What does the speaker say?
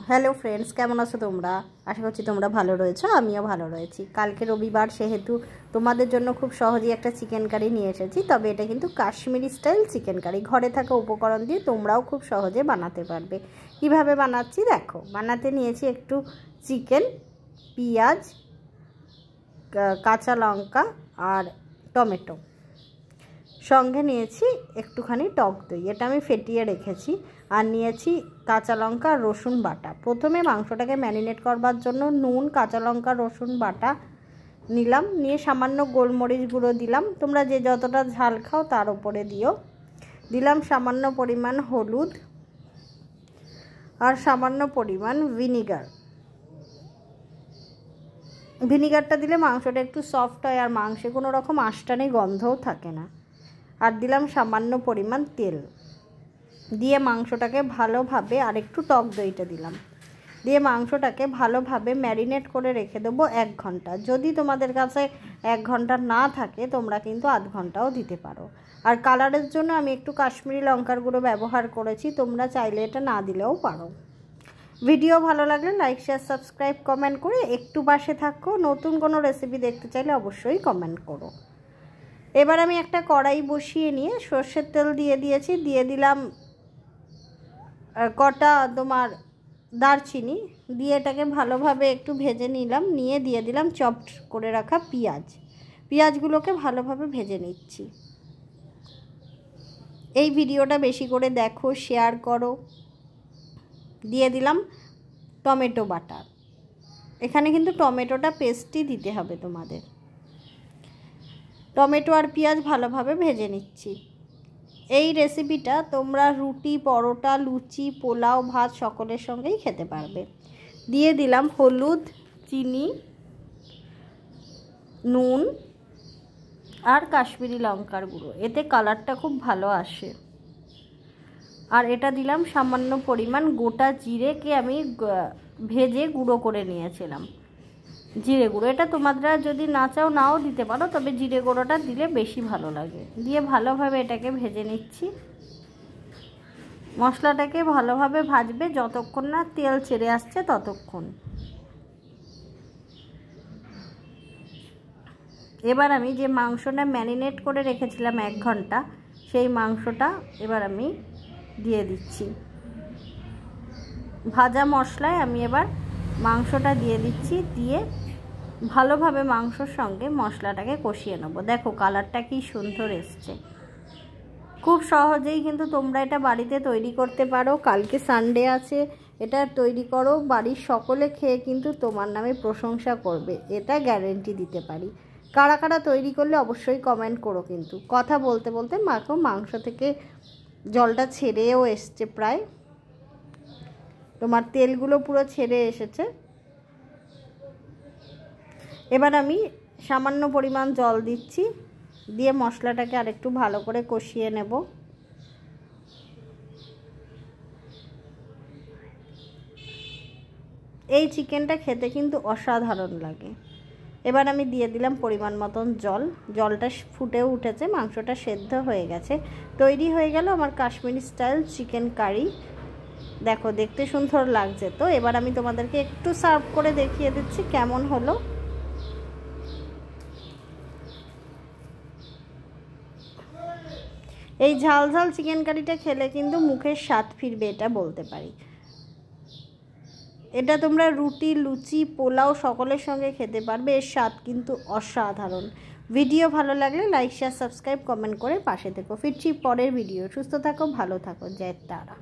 Hello friends, কেমন আছো তোমরা? আশা করছি তোমরা ভালো রয়েছো, আমিও ভালো রয়েছি। কালকে রবিবার, সেহেতু তোমাদের জন্য খুব সহজেই একটা চিকেন কারি নিয়ে এসেছি। তবে এটা কিন্তু কাশ্মীরি স্টাইল চিকেন কারি। ঘরে থাকা উপকরণ দিয়ে তোমরাও খুব সহজে বানাতে পারবে। কিভাবে বানাচ্ছি দেখো। বানাতে নিয়েছি একটু চিকেন, পেঁয়াজ, কাঁচা লঙ্কা আর টমেটো। সঙ্গে নিয়েছি একটুখানি টক দই, এটা আমি ফেটিয়ে রেখেছি। আর নিয়েছি কাঁচা লঙ্কা আর রসুন বাটা। প্রথমে মাংসটাকে ম্যারিনেট করবার জন্য নুন, কাঁচা লঙ্কা, রসুন বাটা নিলাম। নিয়ে সামান্য গোলমরিচ গুঁড়ো দিলাম, তোমরা যে যতটা ঝাল খাও তার উপরে দিও। দিলাম সামান্য পরিমাণ হলুদ আর সামান্য পরিমাণ ভিনিগার। ভিনিগারটা দিলে মাংসটা একটু সফট হয় আর মাংসে কোনো রকম আঁশটানি গন্ধও থাকে না। আর দিলাম সামান্য পরিমাণ তেল। দিয়ে মাংসটাকে ভালোভাবে, আর একটু টক দইটা দিলাম, দিয়ে মাংসটাকে ভালোভাবে ম্যারিনেট করে রেখে দেবো 1 ঘন্টা। যদি তোমাদের কাছে 1 ঘন্টা না থাকে তোমরা কিন্তু আধ ঘন্টাও দিতে পারো। আর কালারের জন্য আমি একটু কাশ্মীরি লঙ্কার গুঁড়ো ব্যবহার করেছি, তোমরা চাইলে এটা না দিলেও পারো। ভিডিও ভালো লাগলে লাইক, শেয়ার, সাবস্ক্রাইব, কমেন্ট করে একটু পাশে থাকো। নতুন কোনো রেসিপি দেখতে চাইলে অবশ্যই কমেন্ট করো। এবার আমি একটা কড়াই বসিয়ে নিয়ে সর্ষের তেল দিয়ে দিয়েছি। দিয়ে দিলাম কটা তোমার দারচিনি, দিয়ে এটাকে ভালোভাবে একটু ভেজে নিলাম। নিয়ে দিয়ে দিলাম চপড করে রাখা পেঁয়াজগুলোকে ভালোভাবে ভেজে নিচ্ছি। এই ভিডিওটা বেশি করে দেখো, শেয়ার করো। দিয়ে দিলাম টমেটো বাটা। এখানে কিন্তু টমেটোটা পেস্টই দিতে হবে তোমাদের। টমেটো আর পেঁয়াজ ভালোভাবে ভেজে নিচ্ছি। এই রেসিপিটা তোমরা রুটি, পরোটা, লুচি, পোলাও, ভাত সকলের সঙ্গেই খেতে পারবে। দিয়ে দিলাম হলুদ, চিনি, নুন আর কাশ্মীরি লঙ্কার গুঁড়ো, এতে কালারটা খুব ভালো আসে। আর এটা দিলাম সামান্য পরিমাণ গোটা জিরেকে আমি ভেজে গুঁড়ো করে নিয়েছিলাম, জিরে গুঁড়ো। এটা তোমরা যদি না চাও নাও দিতে পারো, তবে জিরে গুঁড়োটা দিলে বেশি ভালো লাগে। দিয়ে ভালোভাবে এটাকে ভেজে নিচ্ছি। মশলাটাকে ভালোভাবে ভাজবে যতক্ষণ না তেল ছেড়ে আসছে ততক্ষণ। এবার আমি যে মাংসটা ম্যারিনেট করে রেখেছিলাম 1 ঘন্টা, সেই মাংসটা এবার আমি দিয়ে দিচ্ছি। ভাজা মশলায় আমি এবার মাংসটা দিয়ে দিচ্ছি। দিয়ে ভালোভাবে মাংসর সঙ্গে মশলাটাকে কষিয়ে নেবো। দেখো কালারটা কি সুন্দর এসছে। খুব সহজেই কিন্তু তোমরা এটা বাড়িতে তৈরি করতে পারো। কালকে সানডে আছে, এটা তৈরি করো, বাড়ির সকলে খেয়ে কিন্তু তোমার নামে প্রশংসা করবে, এটা গ্যারেন্টি দিতে পারি। কারা কারা তৈরি করলে অবশ্যই কমেন্ট করো। কিন্তু কথা বলতে বলতে মাংস থেকে জলটা ছেড়েও এসছে, প্রায় তোমার তেলগুলো পুরো ছেড়ে এসেছে। এবার আমি সামান্য পরিমাণ জল দিচ্ছি। দিয়ে মশলাটাকে আরেকটু ভালো করে কষিয়ে নেব। এই চিকেনটা খেতে কিন্তু অসাধারণ লাগে। এবার আমি দিয়ে দিলাম পরিমাণ মতন জল। জলটা ফুটেও উঠেছে, মাংসটা সেদ্ধ হয়ে গেছে। তৈরি হয়ে গেল আমার কাশ্মীরি স্টাইল চিকেন কারি। দেখো দেখতে সুন্দর লাগছে তো। এবার আমি তোমাদেরকে একটু সার্ভ করে দেখিয়ে দিচ্ছি কেমন হলো। এই ঝাল ঝাল চিকেন কারিটা খেলে কিন্তু মুখের স্বাদ ফিরবে, এটা বলতে পারি। এটা তোমরা রুটি, লুচি, পোলাও সকলের সঙ্গে খেতে পারবে। এর স্বাদ কিন্তু অসাধারণ। ভিডিও ভালো লাগলে লাইক, শেয়ার, সাবস্ক্রাইব, কমেন্ট করে পাশে থেকো। ফিরছি পরের ভিডিও। সুস্থ থাকো, ভালো থাকো। জয় তারা।